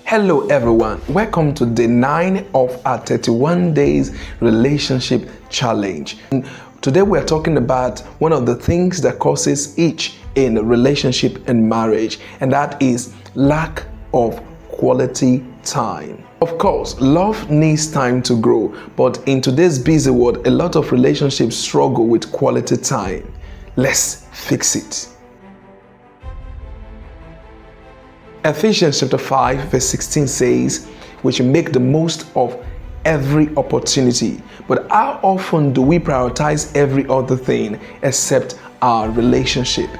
Hello everyone, welcome to day 9 of our 31 days relationship challenge. And today we are talking about one of the things that causes each in a relationship and marriage, and that is lack of quality time. Of course, love needs time to grow, but in today's busy world, a lot of relationships struggle with quality time. Let's fix it. Ecclesiastes chapter 5 verse 16 says, we should make the most of every opportunity. But how often do we prioritize every other thing except our relationship?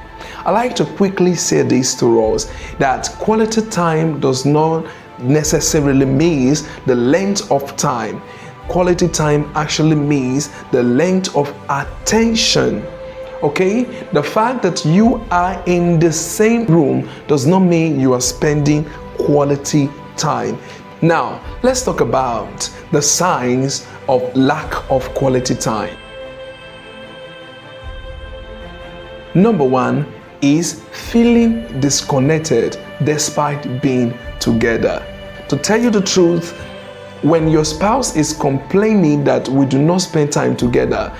I like to quickly say this to us, that quality time does not necessarily means the length of time. Quality time actually means the length of attention. Okay, the fact that you are in the same room does not mean you are spending quality time. Now, let's talk about the signs of lack of quality time. Number one is feeling disconnected despite being together. To tell you the truth, when your spouse is complaining that we do not spend time together,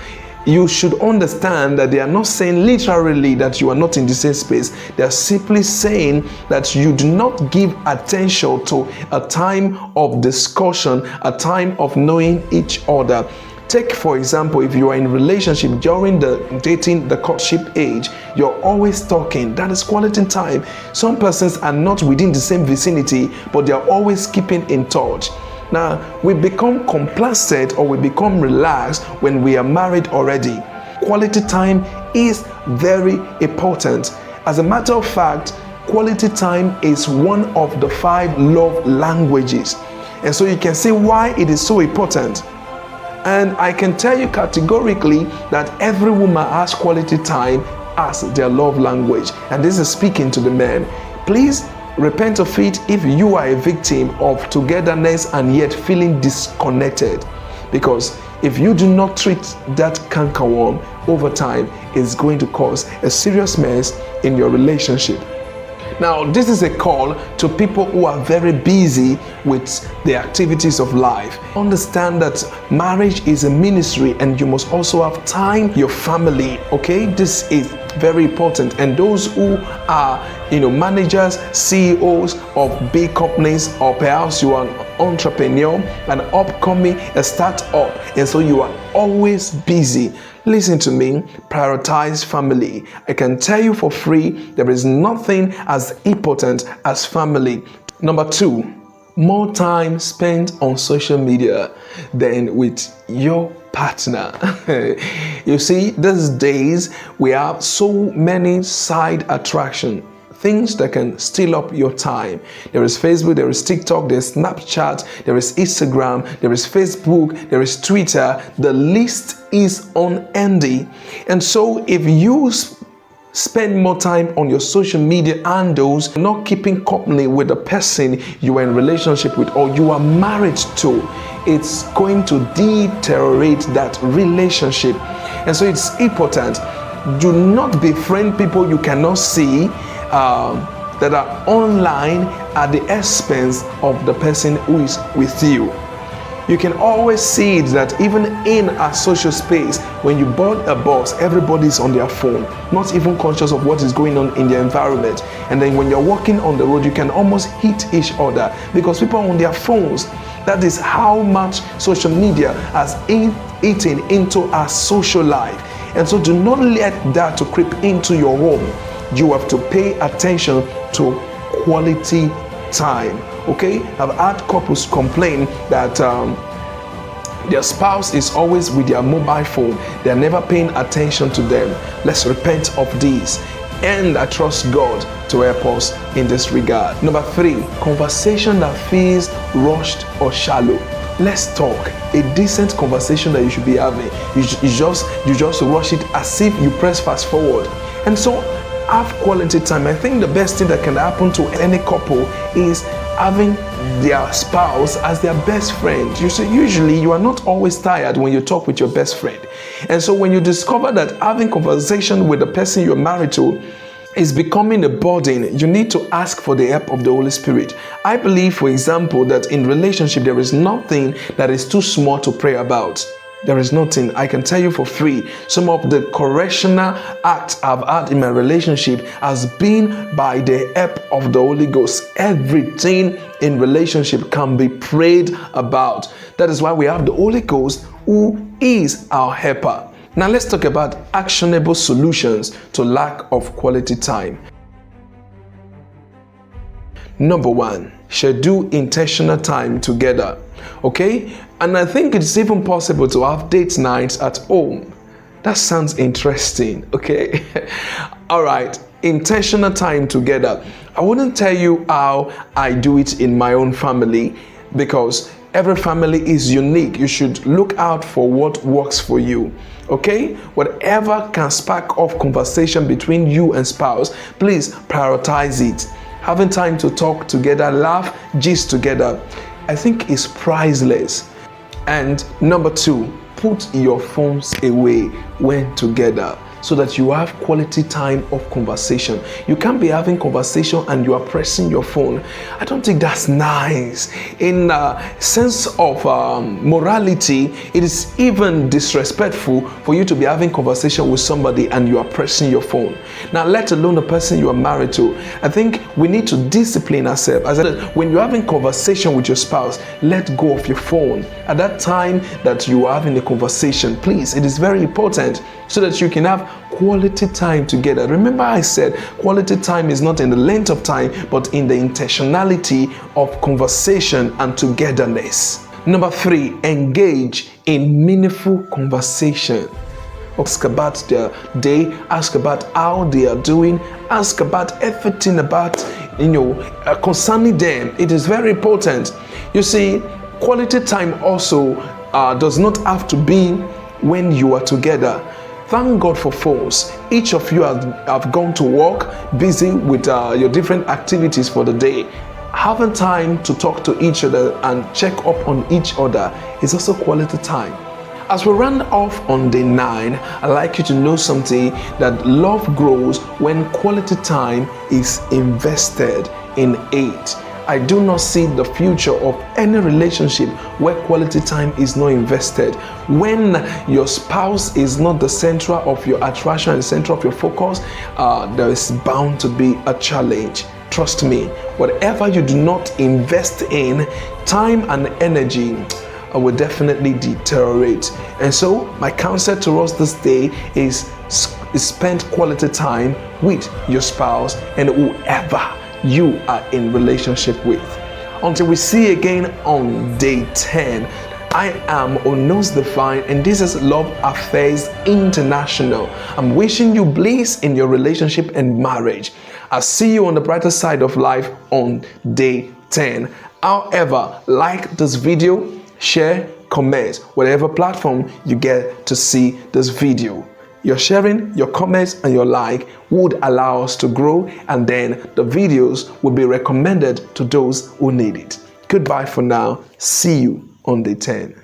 you should understand that they are not saying literally that you are not in the same space. They are simply saying that you do not give attention to a time of discussion, a time of knowing each other. Take, for example, if you are in a relationship during the dating, the courtship age, you're always talking. That is quality time. Some persons are not within the same vicinity, but they are always keeping in touch. Now, we become complacent or we become relaxed when we are married already. Quality time is very important. As a matter of fact, quality time is one of the 5 love languages. And so you can see why it is so important. And I can tell you categorically that every woman has quality time as their love language. And this is speaking to the men. Please repent of it if you are a victim of togetherness and yet feeling disconnected. Because if you do not treat that cankerworm over time, it's going to cause a serious mess in your relationship. Now, this is a call to people who are very busy with the activities of life. Understand that marriage is a ministry and you must also have time, your family, okay? This is very important. And those who are, managers, CEOs of big companies, or perhaps you are an entrepreneur, an upcoming, a startup, and so you are always busy. Listen to me, prioritize family. I can tell you for free, there is nothing as important as family. Number 2, more time spent on social media than with your partner. You see, these days we have so many side attractions, things that can steal up your time. There is Facebook, there is TikTok, there is Snapchat, there is Instagram, there is Facebook, there is Twitter. The list is unending. And so if you spend more time on your social media handles, not keeping company with the person you are in relationship with or you are married to, it's going to deteriorate that relationship. And so it's important. Do not befriend people you cannot see that are online at the expense of the person who is with you. You can always see it that even in a social space, when you board a bus, everybody's on their phone, not even conscious of what is going on in their environment. And then when you're walking on the road, you can almost hit each other because people are on their phones. That is how much social media has eaten into our social life. And so do not let that to creep into your home. You have to pay attention to quality time. Okay, I've had couples complain that their spouse is always with their mobile phone. They're never paying attention to them. Let's repent of this. And I trust God to help us in this regard. Number 3, conversation that feels rushed or shallow. Let's talk. A decent conversation that you should be having. You just rush it as if you press fast forward. And so have quality time. I think the best thing that can happen to any couple is having their spouse as their best friend. You see, usually you are not always tired when you talk with your best friend. And so when you discover that having conversation with the person you're married to is becoming a burden, you need to ask for the help of the Holy Spirit. I believe, for example, that in relationship, there is nothing that is too small to pray about. There is nothing. I can tell you for free, some of the correctional acts I've had in my relationship has been by the help of the Holy Ghost. Everything in relationship can be prayed about. That is why we have the Holy Ghost, who is our helper. Now let's talk about actionable solutions to lack of quality time. Number 1, schedule intentional time together. Okay? And I think it's even possible to have date nights at home. That sounds interesting, okay? All right, intentional time together. I wouldn't tell you how I do it in my own family, because every family is unique. You should look out for what works for you. Okay? Whatever can spark off conversation between you and spouse, please prioritize it. Having time to talk together, laugh, gist together, I think is priceless. And number 2, put your phones away when together, so that you have quality time of conversation. You can't be having conversation and you are pressing your phone. I don't think that's nice. In sense of morality, it is even disrespectful for you to be having conversation with somebody and you are pressing your phone. Now, let alone the person you are married to. I think we need to discipline ourselves. As I said, when you're having conversation with your spouse, let go of your phone. At that time that you are having a conversation, please, it is very important, so that you can have quality time together. Remember, I said quality time is not in the length of time, but in the intentionality of conversation and togetherness. Number 3, engage in meaningful conversation. Ask about their day, ask about how they are doing, ask about everything about, concerning them. It is very important. You see, quality time also does not have to be when you are together. Thank God for phones. Each of you have gone to work, busy with your different activities for the day. Having time to talk to each other and check up on each other is also quality time. As we round off on day 9, I'd like you to know something, that love grows when quality time is invested in it. I do not see the future of any relationship where quality time is not invested. When your spouse is not the center of your attraction and center of your focus, there is bound to be a challenge. Trust me, whatever you do not invest in, time and energy, will definitely deteriorate. And so my counsel to us this day is spend quality time with your spouse and whoever you are in relationship with. Until we see again on day 10, I am Onos Divine, and this is Love Affairs International. I'm wishing you bliss in your relationship and marriage. I'll see you on the brighter side of life on day 10. However, like this video, share, comment, whatever platform you get to see this video. Your sharing, your comments, and your like would allow us to grow, and then the videos will be recommended to those who need it. Goodbye for now. See you on day 10.